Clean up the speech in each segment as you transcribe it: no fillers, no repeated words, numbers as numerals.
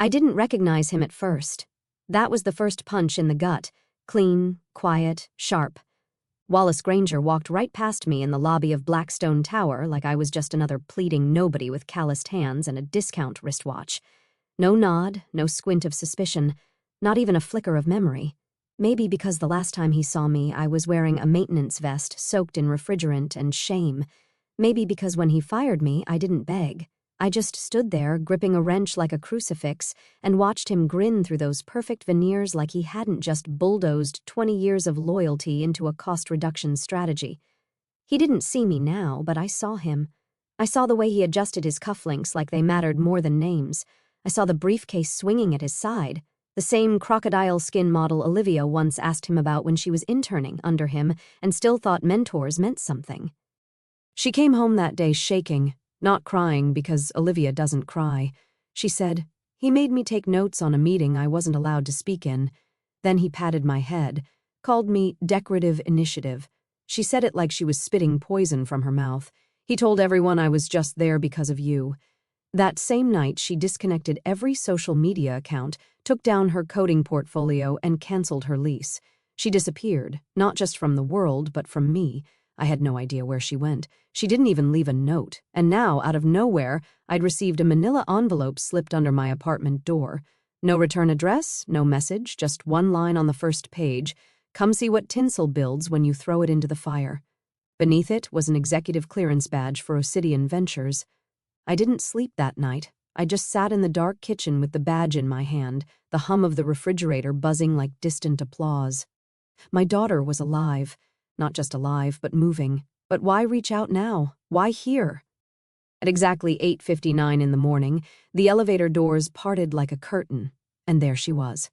I didn't recognize him at first. That was the first punch in the gut. Clean, quiet, sharp. Wallace Granger walked right past me in the lobby of Blackstone Tower like I was just another pleading nobody with calloused hands and a discount wristwatch. No nod, no squint of suspicion, not even a flicker of memory. Maybe because the last time he saw me, I was wearing a maintenance vest soaked in refrigerant and shame. Maybe because when he fired me, I didn't beg. I just stood there, gripping a wrench like a crucifix, and watched him grin through those perfect veneers like he hadn't just bulldozed 20 years of loyalty into a cost-reduction strategy. He didn't see me now, but I saw him. I saw the way he adjusted his cufflinks like they mattered more than names. I saw the briefcase swinging at his side, the same crocodile skin model Olivia once asked him about when she was interning under him and still thought mentors meant something. She came home that day shaking, not crying because Olivia doesn't cry. She said, "He made me take notes on a meeting I wasn't allowed to speak in." Then he patted my head, called me decorative initiative. She said it like she was spitting poison from her mouth. "He told everyone I was just there because of you." That same night, she disconnected every social media account, took down her coding portfolio, and canceled her lease. She disappeared, not just from the world, but from me. I had no idea where she went. She didn't even leave a note, and now, out of nowhere, I'd received a manila envelope slipped under my apartment door. No return address, no message, just one line on the first page. "Come see what tinsel builds when you throw it into the fire." Beneath it was an executive clearance badge for Obsidian Ventures. I didn't sleep that night. I just sat in the dark kitchen with the badge in my hand, the hum of the refrigerator buzzing like distant applause. My daughter was alive. Not just alive, but moving. But why reach out now? Why here? At exactly 8:59 in the morning, the elevator doors parted like a curtain, and there she was.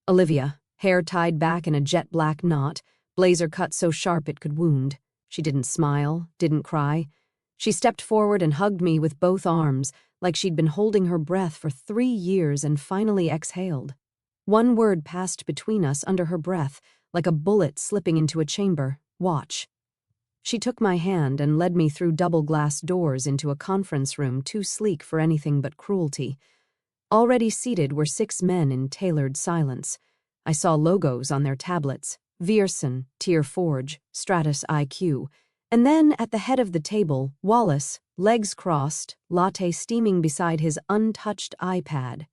Olivia, hair tied back in a jet-black knot, blazer cut so sharp it could wound. She didn't smile, didn't cry. She stepped forward and hugged me with both arms, like she'd been holding her breath for 3 years and finally exhaled. One word passed between us under her breath, like a bullet slipping into a chamber. "Watch." She took my hand and led me through double-glass doors into a conference room too sleek for anything but cruelty. Already seated were 6 men in tailored silence. I saw logos on their tablets: Viersen, Tier Forge, Stratus IQ. And then, at the head of the table, Wallace, legs crossed, latte steaming beside his untouched iPad.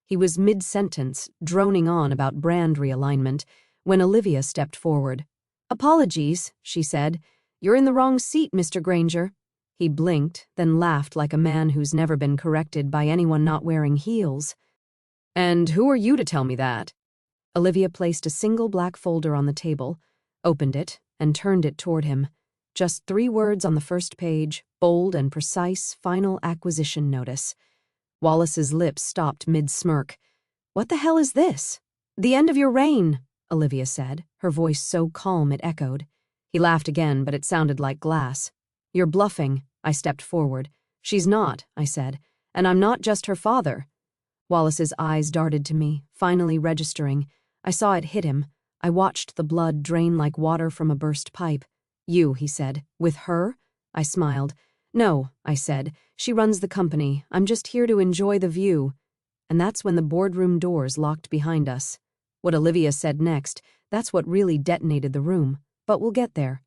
He was mid-sentence, droning on about brand realignment, when Olivia stepped forward. "Apologies," she said. "You're in the wrong seat, Mr. Granger." He blinked, then laughed like a man who's never been corrected by anyone not wearing heels. "And who are you to tell me that?" Olivia placed a single black folder on the table, opened it, and turned it toward him. Just 3 words on the first page, bold and precise, final acquisition notice. Wallace's lips stopped mid-smirk. "What the hell is this?" "The end of your reign," Olivia said, her voice so calm it echoed. He laughed again, but it sounded like glass. "You're bluffing." I stepped forward. "She's not," I said, "and I'm not just her father." Wallace's eyes darted to me, finally registering. I saw it hit him. I watched the blood drain like water from a burst pipe. "You," he said. "With her?" I smiled. "No," I said. "She runs the company. I'm just here to enjoy the view." And that's when the boardroom doors locked behind us. What Olivia said next, that's what really detonated the room. But we'll get there.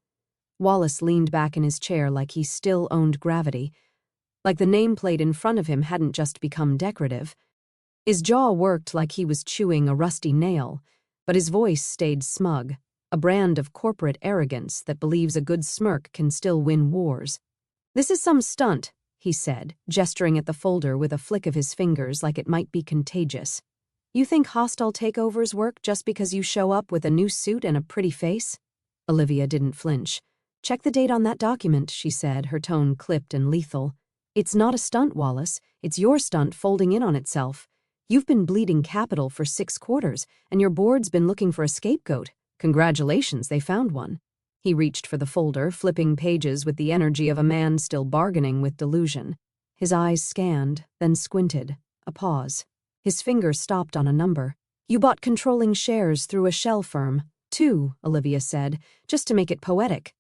Wallace leaned back in his chair like he still owned gravity, like the nameplate in front of him hadn't just become decorative. His jaw worked like he was chewing a rusty nail, but his voice stayed smug. A brand of corporate arrogance that believes a good smirk can still win wars. "This is some stunt," he said, gesturing at the folder with a flick of his fingers like it might be contagious. "You think hostile takeovers work just because you show up with a new suit and a pretty face?" Olivia didn't flinch. "Check the date on that document," she said, her tone clipped and lethal. "It's not a stunt, Wallace. It's your stunt folding in on itself. You've been bleeding capital for 6 quarters, and your board's been looking for a scapegoat. Congratulations, they found one." He reached for the folder, flipping pages with the energy of a man still bargaining with delusion. His eyes scanned, then squinted. A pause. His finger stopped on a number. "You bought controlling shares through a shell firm." "2," Olivia said, just to make it poetic.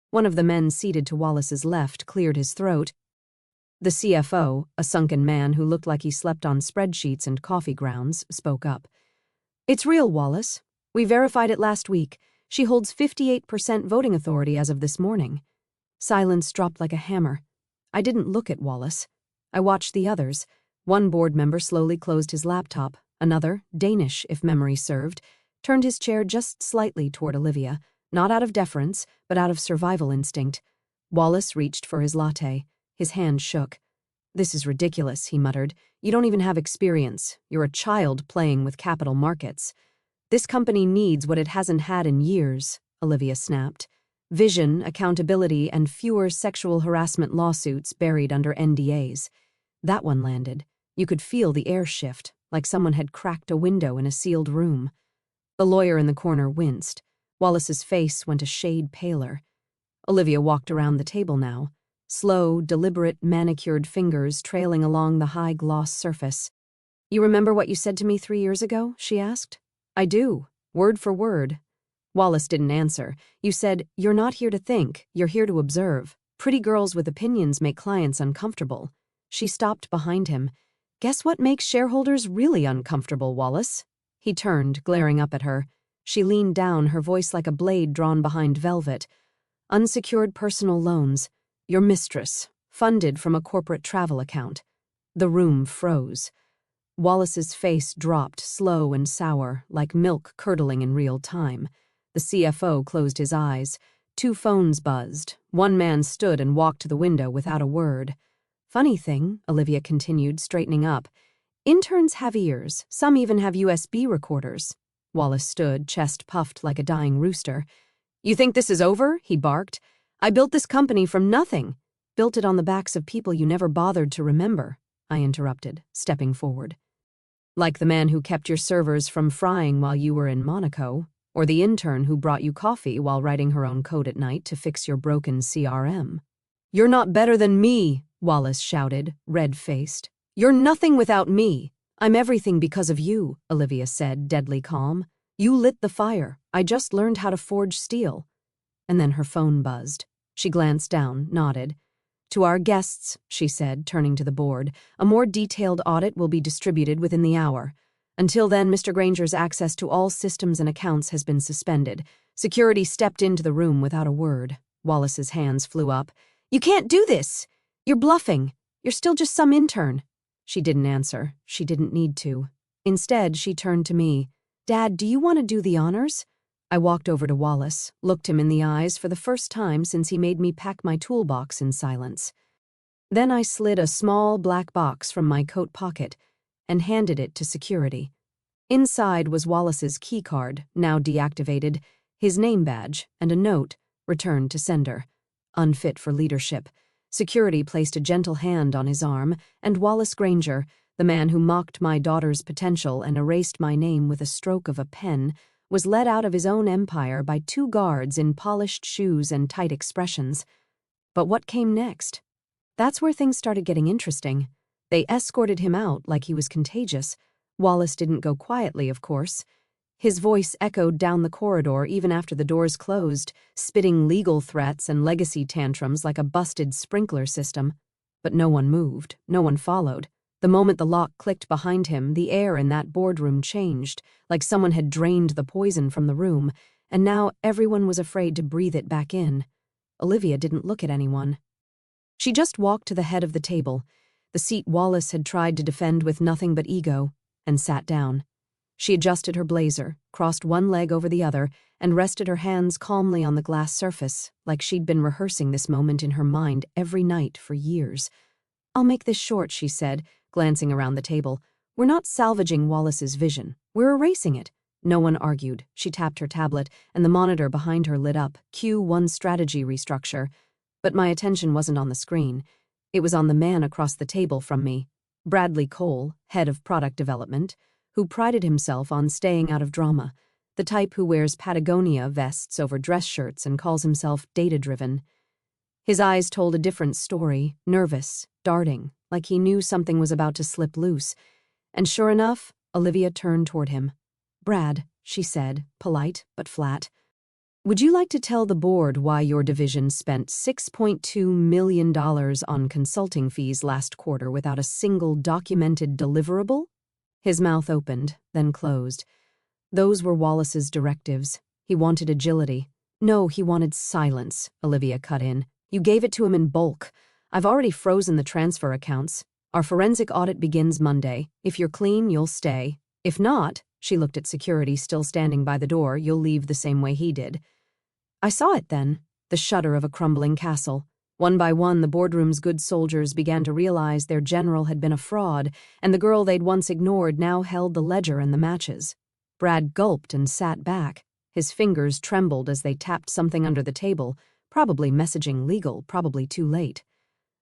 One of the men seated to Wallace's left cleared his throat. The CFO, a sunken man who looked like he slept on spreadsheets and coffee grounds, spoke up. "It's real, Wallace. We verified it last week. She holds 58% voting authority as of this morning." Silence dropped like a hammer. I didn't look at Wallace. I watched the others. One board member slowly closed his laptop. Another, Danish if memory served, turned his chair just slightly toward Olivia, not out of deference, but out of survival instinct. Wallace reached for his latte. His hand shook. "This is ridiculous," he muttered. "You don't even have experience. You're a child playing with capital markets." "This company needs what it hasn't had in years," Olivia snapped. "Vision, accountability, and fewer sexual harassment lawsuits buried under NDAs." That one landed. You could feel the air shift, like someone had cracked a window in a sealed room. The lawyer in the corner winced. Wallace's face went a shade paler. Olivia walked around the table now, slow, deliberate, manicured fingers trailing along the high-gloss surface. "You remember what you said to me 3 years ago?" she asked. "I do, word for word." Wallace didn't answer. "You said, 'You're not here to think, you're here to observe. Pretty girls with opinions make clients uncomfortable.'" She stopped behind him. "Guess what makes shareholders really uncomfortable, Wallace?" He turned, glaring up at her. She leaned down, her voice like a blade drawn behind velvet. "Unsecured personal loans. Your mistress. Funded from a corporate travel account." The room froze. Wallace's face dropped, slow and sour, like milk curdling in real time. The CFO closed his eyes. 2 phones buzzed. One man stood and walked to the window without a word. "Funny thing," Olivia continued, straightening up. "Interns have ears. Some even have USB recorders." Wallace stood, chest puffed like a dying rooster. "You think this is over?" he barked. "I built this company from nothing." "Built it on the backs of people you never bothered to remember," I interrupted, stepping forward. "Like the man who kept your servers from frying while you were in Monaco, or the intern who brought you coffee while writing her own code at night to fix your broken CRM. "You're not better than me," Wallace shouted, red-faced. "You're nothing without me. I'm everything because of you," Olivia said, deadly calm. "You lit the fire. I just learned how to forge steel." And then her phone buzzed. She glanced down, nodded. "To our guests," she said, turning to the board, "a more detailed audit will be distributed within the hour. Until then, Mr. Granger's access to all systems and accounts has been suspended." Security stepped into the room without a word. Wallace's hands flew up. "You can't do this! You're bluffing. You're still just some intern." She didn't answer. She didn't need to. Instead, she turned to me. "Dad, do you want to do the honors?" I walked over to Wallace, looked him in the eyes for the first time since he made me pack my toolbox in silence. Then I slid a small black box from my coat pocket and handed it to security. Inside was Wallace's keycard, now deactivated, his name badge, and a note, returned to sender. Unfit for leadership. Security placed a gentle hand on his arm, and Wallace Granger, the man who mocked my daughter's potential and erased my name with a stroke of a pen, was led out of his own empire by 2 guards in polished shoes and tight expressions. But what came next? That's where things started getting interesting. They escorted him out like he was contagious. Wallace didn't go quietly, of course. His voice echoed down the corridor even after the doors closed, spitting legal threats and legacy tantrums like a busted sprinkler system. But no one moved, no one followed. The moment the lock clicked behind him, the air in that boardroom changed, like someone had drained the poison from the room, and now everyone was afraid to breathe it back in. Olivia didn't look at anyone. She just walked to the head of the table, the seat Wallace had tried to defend with nothing but ego, and sat down. She adjusted her blazer, crossed one leg over the other, and rested her hands calmly on the glass surface, like she'd been rehearsing this moment in her mind every night for years. "I'll make this short," she said, glancing around the table. "We're not salvaging Wallace's vision. We're erasing it." No one argued. She tapped her tablet, and the monitor behind her lit up. Q1 strategy restructure. But my attention wasn't on the screen. It was on the man across the table from me. Bradley Cole, head of product development, who prided himself on staying out of drama, the type who wears Patagonia vests over dress shirts and calls himself data-driven. His eyes told a different story, nervous, darting, like he knew something was about to slip loose. And sure enough, Olivia turned toward him. "Brad," she said, polite but flat. Would you like to tell the board why your division spent $6.2 million on consulting fees last quarter without a single documented deliverable? His mouth opened, then closed. Those were Wallace's directives. He wanted agility. No, he wanted silence, Olivia cut in. You gave it to him in bulk. I've already frozen the transfer accounts. Our forensic audit begins Monday. If you're clean, you'll stay. If not, she looked at security still standing by the door, you'll leave the same way he did. I saw it then, the shudder of a crumbling castle. One by one, the boardroom's good soldiers began to realize their general had been a fraud, and the girl they'd once ignored now held the ledger and the matches. Brad gulped and sat back. His fingers trembled as they tapped something under the table, probably messaging legal, probably too late.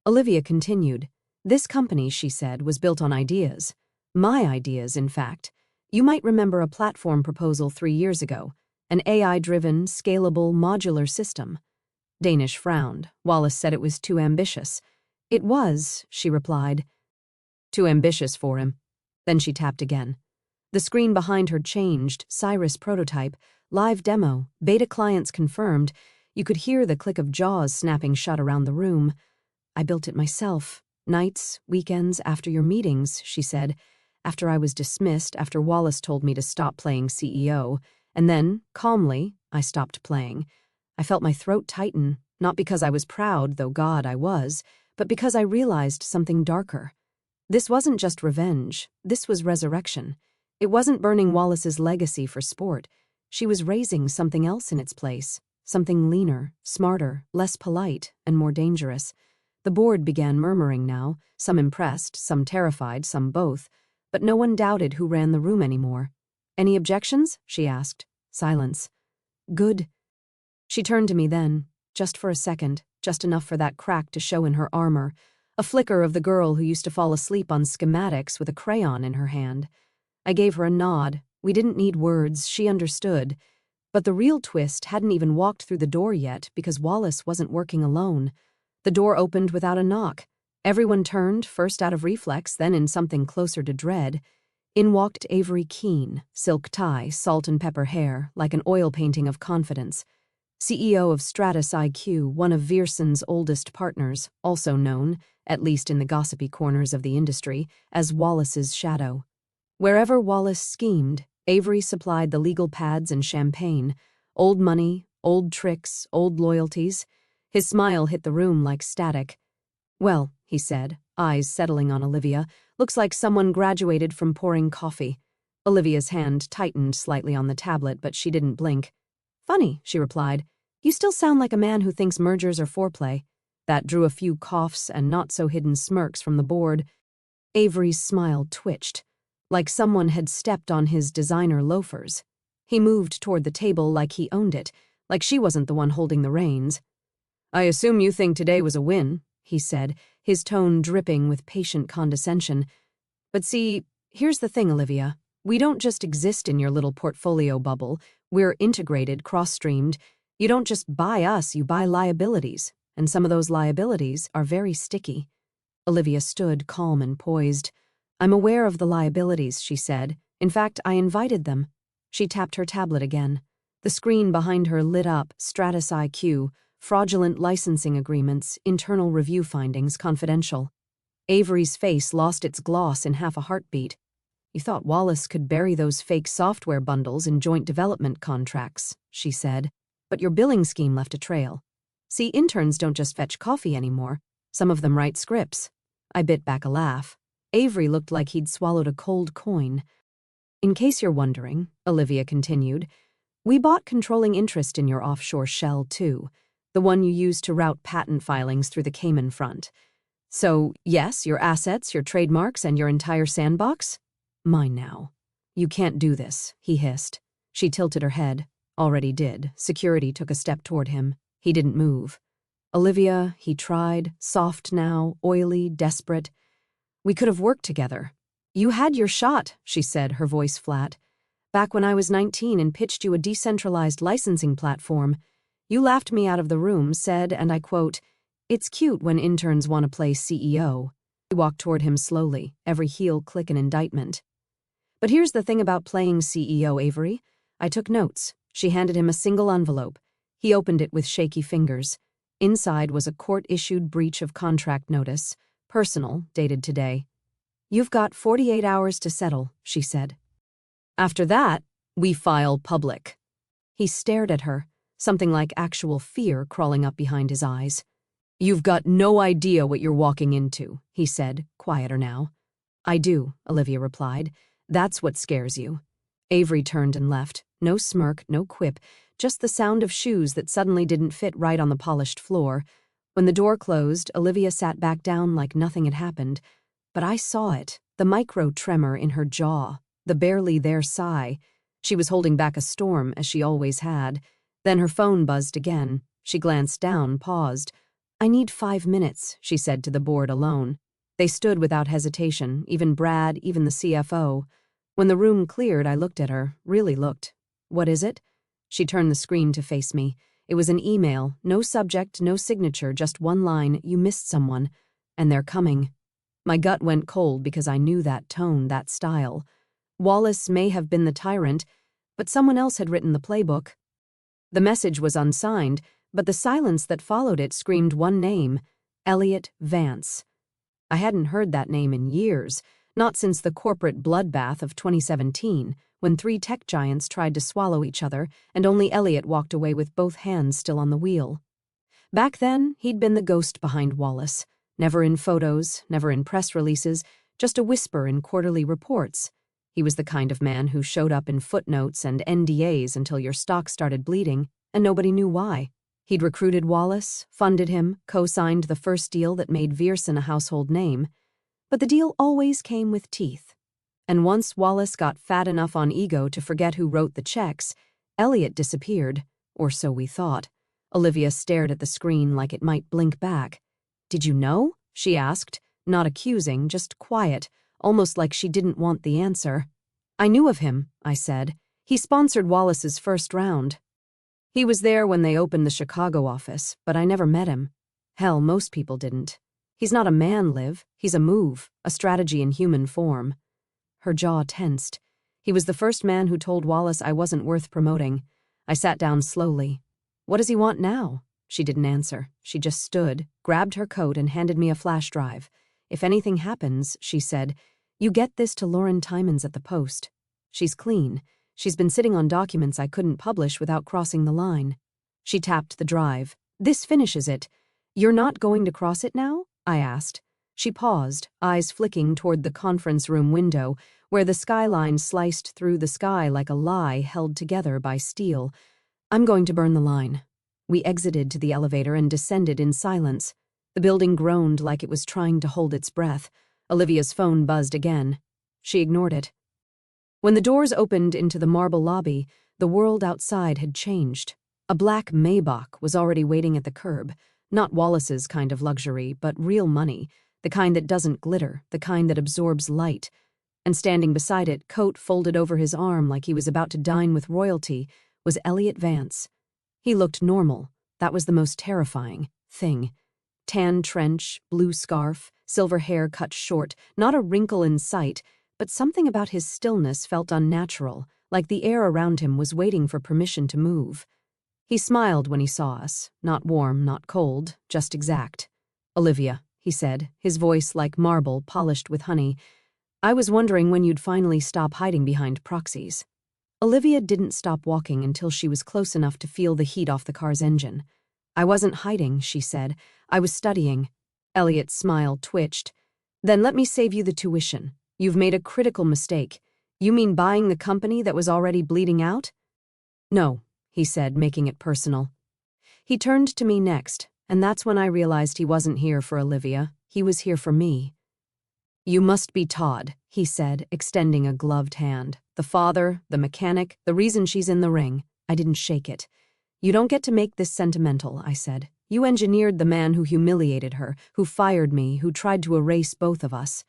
Olivia continued. This company, she said, was built on ideas. My ideas, in fact. You might remember a platform proposal 3 years ago, an AI-driven, scalable, modular system. Danish frowned. Wallace said it was too ambitious. It was, she replied. Too ambitious for him. Then she tapped again. The screen behind her changed, Cyrus prototype, live demo, beta clients confirmed. You could hear the click of jaws snapping shut around the room. I built it myself. Nights, weekends, after your meetings, she said. After I was dismissed, after Wallace told me to stop playing CEO. And then, calmly, I stopped playing. I felt my throat tighten, not because I was proud, though God I was, but because I realized something darker. This wasn't just revenge. This was resurrection. It wasn't burning Wallace's legacy for sport. She was raising something else in its place, something leaner, smarter, less polite, and more dangerous. The board began murmuring now, some impressed, some terrified, some both, but no one doubted who ran the room anymore. Any objections? She asked. Silence. Good. She turned to me then, just for a second, just enough for that crack to show in her armor, a flicker of the girl who used to fall asleep on schematics with a crayon in her hand. I gave her a nod. We didn't need words, she understood. But the real twist hadn't even walked through the door yet because Wallace wasn't working alone. The door opened without a knock. Everyone turned, first out of reflex, then in something closer to dread. In walked Avery Keene, silk tie, salt and pepper hair, like an oil painting of confidence. CEO of Stratus IQ, one of Vierson's oldest partners, also known, at least in the gossipy corners of the industry, as Wallace's shadow. Wherever Wallace schemed, Avery supplied the legal pads and champagne, old money, old tricks, old loyalties. His smile hit the room like static. Well, he said, eyes settling on Olivia, looks like someone graduated from pouring coffee. Olivia's hand tightened slightly on the tablet, but she didn't blink. Funny, she replied. You still sound like a man who thinks mergers are foreplay. That drew a few coughs and not-so-hidden smirks from the board. Avery's smile twitched, like someone had stepped on his designer loafers. He moved toward the table like he owned it, like she wasn't the one holding the reins. I assume you think today was a win, he said, his tone dripping with patient condescension. But see, here's the thing, Olivia. We don't just exist in your little portfolio bubble. We're integrated, cross-streamed. You don't just buy us, you buy liabilities. And some of those liabilities are very sticky. Olivia stood calm and poised. I'm aware of the liabilities, she said. In fact, I invited them. She tapped her tablet again. The screen behind her lit up, Stratus IQ, fraudulent licensing agreements, internal review findings, confidential. Avery's face lost its gloss in half a heartbeat. You thought Wallace could bury those fake software bundles in joint development contracts, she said. But your billing scheme left a trail. See, interns don't just fetch coffee anymore. Some of them write scripts. I bit back a laugh. Avery looked like he'd swallowed a cold coin. In case you're wondering, Olivia continued, we bought controlling interest in your offshore shell, too. The one you used to route patent filings through the Cayman front. So, yes, your assets, your trademarks, and your entire sandbox? Mine now. You can't do this, he hissed. She tilted her head. Already did. Security took a step toward him. He didn't move. Olivia, he tried, soft now, oily, desperate. We could have worked together. You had your shot, she said, her voice flat. Back when I was 19 and pitched you a decentralized licensing platform, you laughed me out of the room, said, and I quote, it's cute when interns want to play CEO. She walked toward him slowly, every heel click an indictment. But here's the thing about playing CEO, Avery. I took notes. She handed him a single envelope. He opened it with shaky fingers. Inside was a court-issued breach of contract notice, personal, dated today. "You've got 48 hours to settle," she said. "After that, we file public." He stared at her, something like actual fear crawling up behind his eyes. "You've got no idea what you're walking into," he said, quieter now. "I do," Olivia replied. "That's what scares you." Avery turned and left. No smirk, no quip, just the sound of shoes that suddenly didn't fit right on the polished floor. When the door closed, Olivia sat back down like nothing had happened. But I saw it, the micro-tremor in her jaw, the barely-there sigh. She was holding back a storm, as she always had. Then her phone buzzed again. She glanced down, paused. "I need 5 minutes," she said to the board alone. They stood without hesitation, even Brad, even the CFO. When the room cleared, I looked at her, really looked. "What is it?" She turned the screen to face me. It was an email, no subject, no signature, just one line: "You missed someone, and they're coming." My gut went cold because I knew that tone, that style. Wallace may have been the tyrant, but someone else had written the playbook. The message was unsigned, but the silence that followed it screamed one name: Elliot Vance. I hadn't heard that name in years, not since the corporate bloodbath of 2017, when 3 tech giants tried to swallow each other and only Elliot walked away with both hands still on the wheel. Back then, he'd been the ghost behind Wallace. Never in photos, never in press releases, just a whisper in quarterly reports. He was the kind of man who showed up in footnotes and NDAs until your stock started bleeding, and nobody knew why. He'd recruited Wallace, funded him, co-signed the first deal that made Viersen a household name. But the deal always came with teeth. And once Wallace got fat enough on ego to forget who wrote the checks, Elliot disappeared, or so we thought. Olivia stared at the screen like it might blink back. "Did you know?" she asked, not accusing, just quiet, almost like she didn't want the answer. "I knew of him," I said. "He sponsored Wallace's first round. He was there when they opened the Chicago office, but I never met him. Hell, most people didn't. He's not a man, Liv. He's a move, a strategy in human form." Her jaw tensed. He was the first man who told Wallace I wasn't worth promoting. I sat down slowly. "What does he want now?" She didn't answer. She just stood, grabbed her coat, and handed me a flash drive. "If anything happens," she said, "you get this to Lauren Timons at the Post. She's clean. She's been sitting on documents I couldn't publish without crossing the line." She tapped the drive. "This finishes it. You're not going to cross it now?" I asked. She paused, eyes flicking toward the conference room window, where the skyline sliced through the sky like a lie held together by steel. "I'm going to burn the line." We exited to the elevator and descended in silence. The building groaned like it was trying to hold its breath. Olivia's phone buzzed again. She ignored it. When the doors opened into the marble lobby, the world outside had changed. A black Maybach was already waiting at the curb. Not Wallace's kind of luxury, but real money, the kind that doesn't glitter, the kind that absorbs light. And standing beside it, coat folded over his arm like he was about to dine with royalty, was Elliot Vance. He looked normal. That was the most terrifying thing. Tan trench, blue scarf, silver hair cut short, not a wrinkle in sight, but something about his stillness felt unnatural, like the air around him was waiting for permission to move. He smiled when he saw us, not warm, not cold, just exact. "Olivia," he said, his voice like marble polished with honey, "I was wondering when you'd finally stop hiding behind proxies." Olivia didn't stop walking until she was close enough to feel the heat off the car's engine. "I wasn't hiding," she said. "I was studying." Elliot's smile twitched. "Then let me save you the tuition. You've made a critical mistake. You mean buying the company that was already bleeding out?" "No," he said, making it personal. He turned to me next, and that's when I realized he wasn't here for Olivia. He was here for me. "You must be Todd," he said, extending a gloved hand. "The father, the mechanic, the reason she's in the ring." I didn't shake it. "You don't get to make this sentimental," I said. "You engineered the man who humiliated her, who fired me, who tried to erase both of us."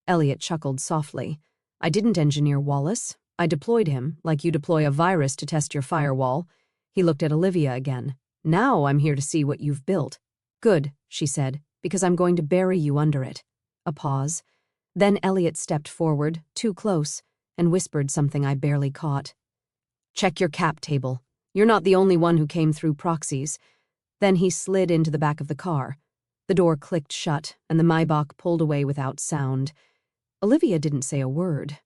Elliot chuckled softly. "I didn't engineer Wallace. I deployed him, like you deploy a virus to test your firewall." He looked at Olivia again. "Now I'm here to see what you've built." "Good," she said, "because I'm going to bury you under it." A pause. Then Elliot stepped forward, too close, and whispered something I barely caught. "Check your cap table. You're not the only one who came through proxies. Then he slid into the back of the car. The door clicked shut, and the Maybach pulled away without sound. Olivia didn't say a word.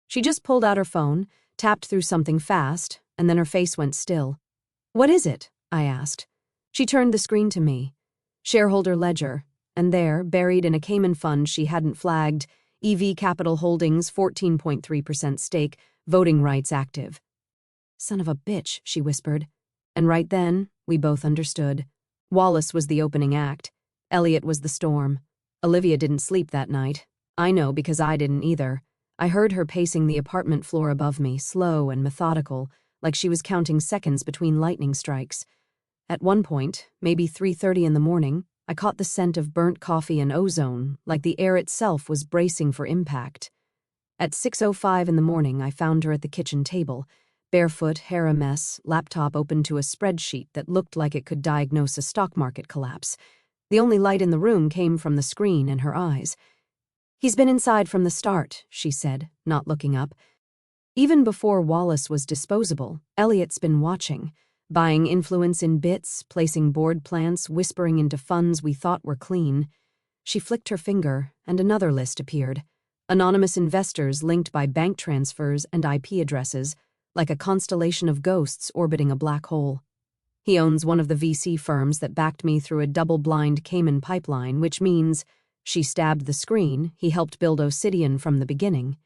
She just pulled out her phone, tapped through something fast, and then her face went still. "What is it?" I asked. She turned the screen to me. Shareholder ledger, and there, buried in a Cayman fund she hadn't flagged, EV Capital Holdings 14.3% stake, voting rights active. "Son of a bitch," she whispered. And right then, we both understood. Wallace was the opening act. Elliot was the storm. Olivia didn't sleep that night. I know because I didn't either. I heard her pacing the apartment floor above me, slow and methodical, like she was counting seconds between lightning strikes. At one point, maybe 3:30 in the morning, I caught the scent of burnt coffee and ozone, like the air itself was bracing for impact. At 6:05 in the morning, I found her at the kitchen table, barefoot, hair a mess, laptop open to a spreadsheet that looked like it could diagnose a stock market collapse. The only light in the room came from the screen and her eyes. "He's been inside from the start," she said, not looking up. Even before Wallace was disposable, Elliot's been watching, buying influence in bits, placing board plants, whispering into funds we thought were clean. She flicked her finger, and another list appeared. Anonymous investors linked by bank transfers and IP addresses, like a constellation of ghosts orbiting a black hole. He owns one of the VC firms that backed me through a double-blind Cayman pipeline, which means, she stabbed the screen, he helped build Obsidian from the beginning.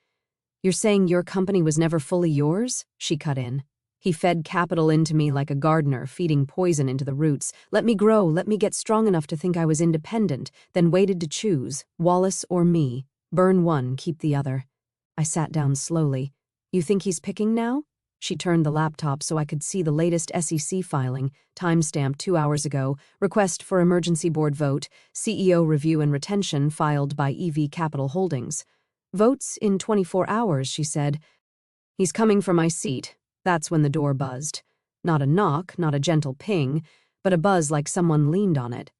"You're saying your company was never fully yours?" She cut in. "He fed capital into me like a gardener, feeding poison into the roots. Let me grow, let me get strong enough to think I was independent, then waited to choose, Wallace or me. Burn one, keep the other." I sat down slowly. "You think he's picking now?" She turned the laptop so I could see the latest SEC filing, timestamped 2 hours ago, request for emergency board vote, CEO review and retention filed by EV Capital Holdings. "Votes in 24 hours, she said. "He's coming for my seat." That's when the door buzzed. Not a knock, not a gentle ping, but a buzz like someone leaned on it.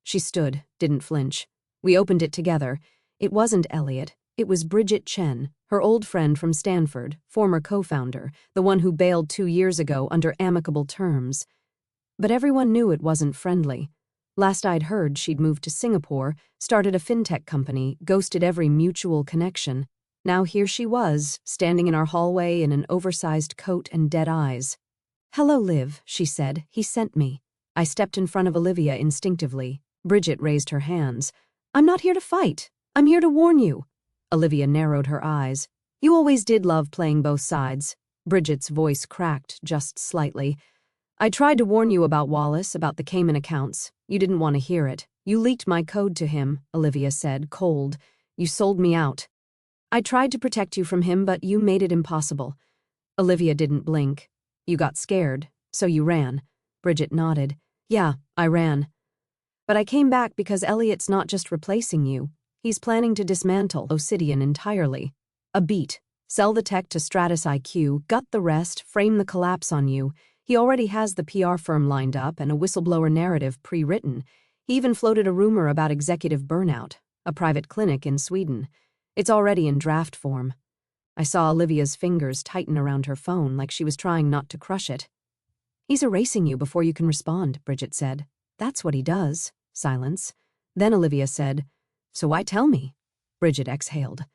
She stood, didn't flinch. We opened it together. It wasn't Elliot. It was Bridget Chen, her old friend from Stanford, former co-founder, the one who bailed 2 years ago under amicable terms. But everyone knew it wasn't friendly. Last I'd heard, she'd moved to Singapore, started a fintech company, ghosted every mutual connection. Now here she was, standing in our hallway in an oversized coat and dead eyes. "Hello, Liv," she said. "He sent me." I stepped in front of Olivia instinctively. Bridget raised her hands. "I'm not here to fight. I'm here to warn you." Olivia narrowed her eyes. "You always did love playing both sides." Bridget's voice cracked just slightly. "I tried to warn you about Wallace, about the Cayman accounts. You didn't want to hear it. You leaked my code to him," Olivia said, cold. "You sold me out. I tried to protect you from him, but you made it impossible." Olivia didn't blink. "You got scared, so you ran." Bridget nodded. "Yeah, I ran. But I came back because Elliot's not just replacing you. He's planning to dismantle Obsidian entirely. A beat. Sell the tech to Stratus IQ, gut the rest, frame the collapse on you. He already has the PR firm lined up and a whistleblower narrative pre-written. He even floated a rumor about executive burnout, a private clinic in Sweden. It's already in draft form." I saw Olivia's fingers tighten around her phone like she was trying not to crush it. "He's erasing you before you can respond," Bridget said. "That's what he does." Silence. Then Olivia said, "So why tell me?" Bridget exhaled.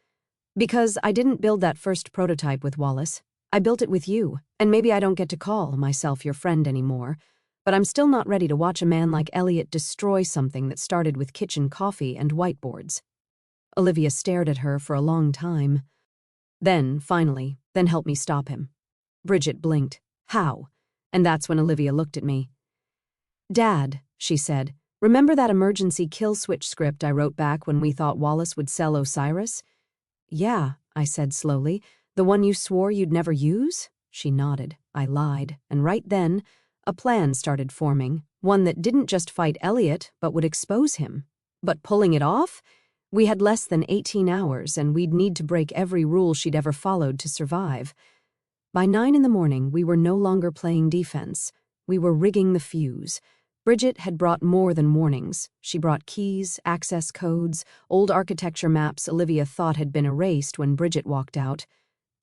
"Because I didn't build that first prototype with Wallace. I built it with you, and maybe I don't get to call myself your friend anymore, but I'm still not ready to watch a man like Elliot destroy something that started with kitchen coffee and whiteboards." Olivia stared at her for a long time. "Then, finally, then help me stop him." Bridget blinked. "How?" And that's when Olivia looked at me. "Dad," she said, "remember that emergency kill switch script I wrote back when we thought Wallace would sell Osiris?" "Yeah," I said slowly. "The one you swore you'd never use?" She nodded. I lied. And right then, a plan started forming, one that didn't just fight Elliot, but would expose him. But pulling it off? We had less than 18 hours, and we'd need to break every rule she'd ever followed to survive. By 9 in the morning, we were no longer playing defense. We were rigging the fuse. Bridget had brought more than warnings. She brought keys, access codes, old architecture maps Olivia thought had been erased when Bridget walked out.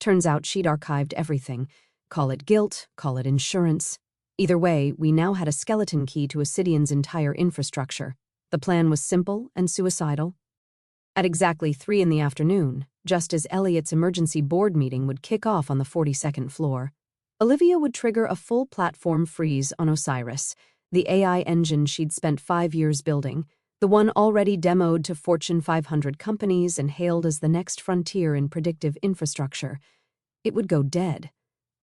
Turns out she'd archived everything. Call it guilt, call it insurance. Either way, we now had a skeleton key to Obsidian's entire infrastructure. The plan was simple and suicidal. At exactly 3 in the afternoon, just as Elliot's emergency board meeting would kick off on the 42nd floor, Olivia would trigger a full platform freeze on Osiris, the AI engine she'd spent 5 years building, the one already demoed to Fortune 500 companies and hailed as the next frontier in predictive infrastructure. It would go dead.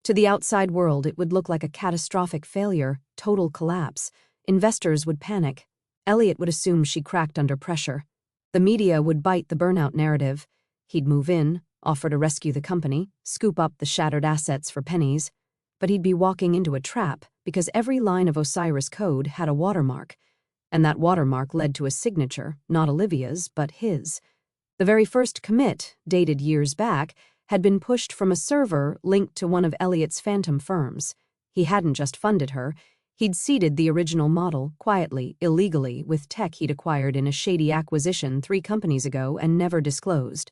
To the outside world, it would look like a catastrophic failure, total collapse. Investors would panic. Elliot would assume she cracked under pressure. The media would bite the burnout narrative. He'd move in, offer to rescue the company, scoop up the shattered assets for pennies. But he'd be walking into a trap because every line of Osiris code had a watermark, and that watermark led to a signature, not Olivia's, but his. The very first commit, dated years back, had been pushed from a server linked to one of Elliot's phantom firms. He hadn't just funded her, he'd seeded the original model, quietly, illegally, with tech he'd acquired in a shady acquisition 3 companies ago and never disclosed.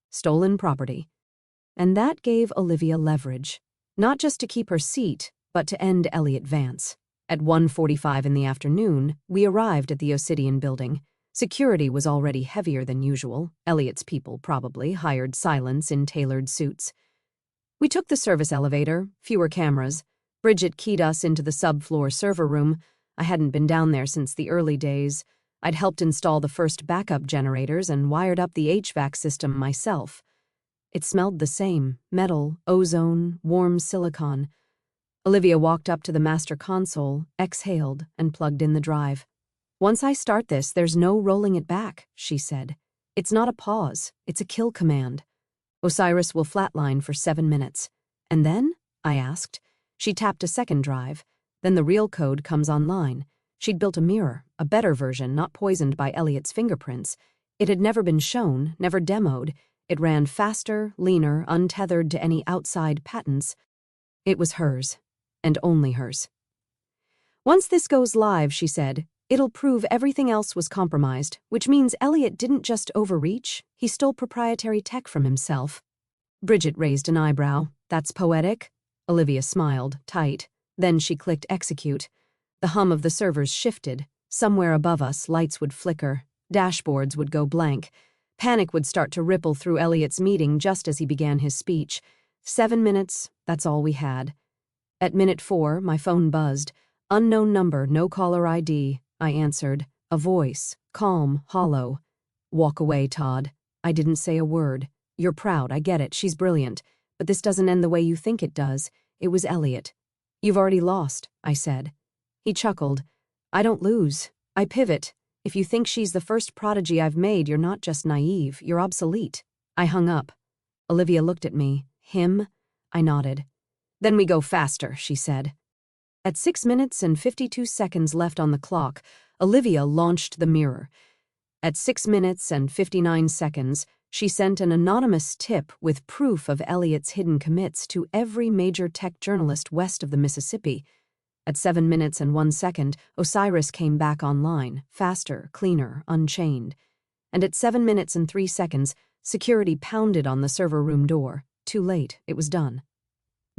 Stolen property. And that gave Olivia leverage. Not just to keep her seat, but to end Elliot Vance. At 1:45 in the afternoon, we arrived at the Obsidian building. Security was already heavier than usual. Elliot's people probably hired silence in tailored suits. We took the service elevator, fewer cameras. Bridget keyed us into the subfloor server room. I hadn't been down there since the early days. I'd helped install the first backup generators and wired up the HVAC system myself. It smelled the same, metal, ozone, warm silicon. Olivia walked up to the master console, exhaled, and plugged in the drive. "Once I start this, there's no rolling it back," she said. "It's not a pause, it's a kill command. Osiris will flatline for 7 minutes. And then?" I asked. She tapped a second drive. Then the real code comes online. She'd built a mirror, a better version, not poisoned by Elliot's fingerprints. It had never been shown, never demoed. It ran faster, leaner, untethered to any outside patents. It was hers, and only hers. "Once this goes live," she said, "it'll prove everything else was compromised, which means Elliot didn't just overreach, he stole proprietary tech from himself." Bridget raised an eyebrow. "That's poetic?" Olivia smiled, tight. Then she clicked execute. The hum of the servers shifted. Somewhere above us, lights would flicker. Dashboards would go blank. Panic would start to ripple through Elliot's meeting just as he began his speech. 7 minutes, that's all we had. At minute 4, my phone buzzed. "Unknown number, no caller ID." I answered. A voice, calm, hollow. "Walk away, Todd." I didn't say a word. "You're proud, I get it, she's brilliant. But this doesn't end the way you think it does. It was Elliot." "You've already lost," I said. He chuckled. "I don't lose. I pivot. If you think she's the first prodigy I've made, you're not just naive, you're obsolete." I hung up. Olivia looked at me. "Him?" I nodded. "Then we go faster," she said. At 6 minutes and 52 seconds left on the clock, Olivia launched the mirror. At 6 minutes and 59 seconds, she sent an anonymous tip with proof of Elliot's hidden commits to every major tech journalist west of the Mississippi. At 7 minutes and 1 second, Osiris came back online, faster, cleaner, unchained. And at 7 minutes and 3 seconds, security pounded on the server room door. Too late, it was done.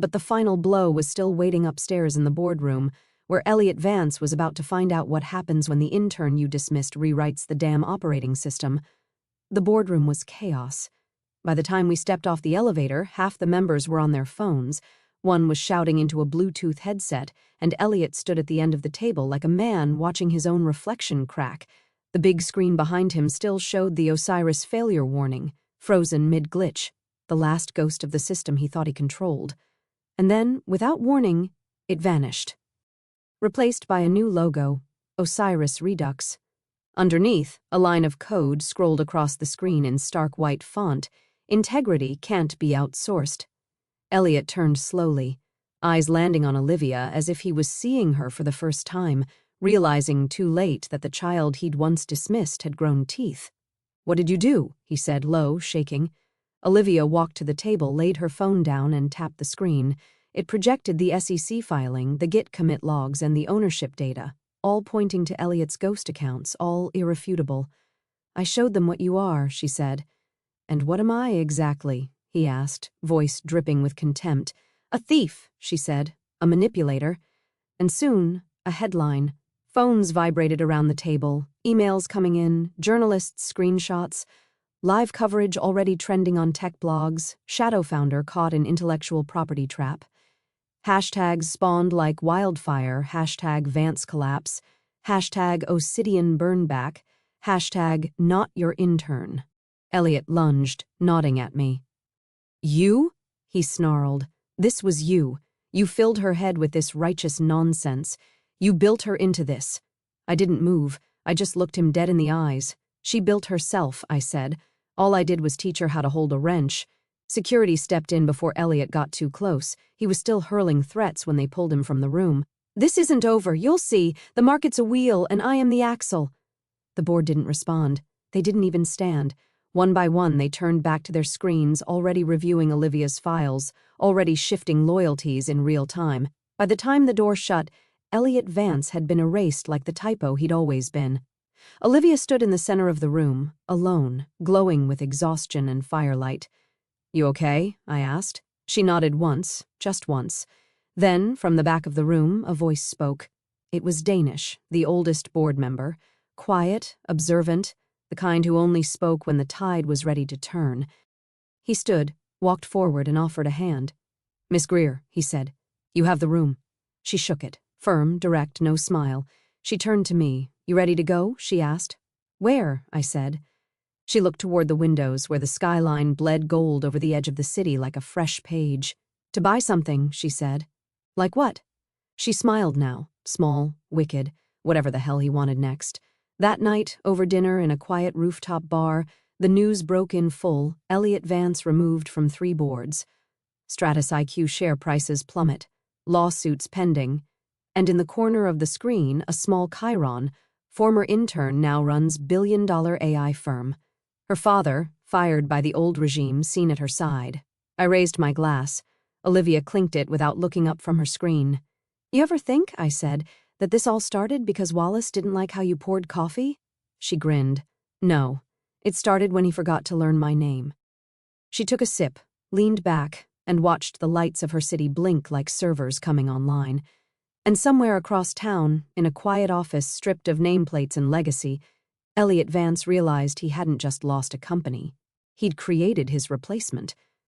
But the final blow was still waiting upstairs in the boardroom, where Elliot Vance was about to find out what happens when the intern you dismissed rewrites the damn operating system. The boardroom was chaos. By the time we stepped off the elevator, half the members were on their phones. One was shouting into a Bluetooth headset, and Elliot stood at the end of the table like a man watching his own reflection crack. The big screen behind him still showed the Osiris failure warning, frozen mid-glitch, the last ghost of the system he thought he controlled. And then, without warning, it vanished. Replaced by a new logo, Osiris Redux. Underneath, a line of code scrolled across the screen in stark white font. "Integrity can't be outsourced." Elliot turned slowly, eyes landing on Olivia as if he was seeing her for the first time, realizing too late that the child he'd once dismissed had grown teeth. "What did you do?" he said, low, shaking. Olivia walked to the table, laid her phone down, and tapped the screen. It projected the SEC filing, the Git commit logs, and the ownership data, all pointing to Elliot's ghost accounts, all irrefutable. "I showed them what you are," she said. "And what am I exactly?" he asked, voice dripping with contempt. "A thief," she said, "a manipulator." And soon, a headline. Phones vibrated around the table, emails coming in, journalists' screenshots, live coverage already trending on tech blogs, shadow founder caught in intellectual property trap. Hashtags spawned like wildfire, hashtag Vance collapse, hashtag Obsidian burnback, hashtag not your intern. Elliot lunged, nodding at me. "You?" he snarled. "This was you. You filled her head with this righteous nonsense. You built her into this." I didn't move. I just looked him dead in the eyes. "She built herself," I said. "All I did was teach her how to hold a wrench." Security stepped in before Elliot got too close. He was still hurling threats when they pulled him from the room. "This isn't over, you'll see. The market's a wheel, and I am the axle." The board didn't respond. They didn't even stand. One by one, they turned back to their screens, already reviewing Olivia's files, already shifting loyalties in real time. By the time the door shut, Elliot Vance had been erased like the typo he'd always been. Olivia stood in the center of the room, alone, glowing with exhaustion and firelight. "You okay?" I asked. She nodded once, just once. Then, from the back of the room, a voice spoke. It was Danish, the oldest board member, quiet, observant, the kind who only spoke when the tide was ready to turn. He stood, walked forward, and offered a hand. "Miss Greer," he said, "you have the room." She shook it, firm, direct, no smile. She turned to me. "You ready to go?" she asked. "Where?" I said. She looked toward the windows where the skyline bled gold over the edge of the city like a fresh page. "To buy something," she said. "Like what?" She smiled now, small, wicked, whatever the hell he wanted next. That night, over dinner in a quiet rooftop bar, the news broke in full. Elliot Vance removed from 3 boards. Stratus IQ share prices plummet. Lawsuits pending. And in the corner of the screen, a small Chiron, former intern, now runs billion-dollar AI firm. Her father, fired by the old regime, seen at her side. I raised my glass. Olivia clinked it without looking up from her screen. "You ever think," I said, "that this all started because Wallace didn't like how you poured coffee?" She grinned. "No. It started when he forgot to learn my name." She took a sip, leaned back, and watched the lights of her city blink like servers coming online. And somewhere across town, in a quiet office stripped of nameplates and legacy, Elliot Vance realized he hadn't just lost a company. He'd created his replacement.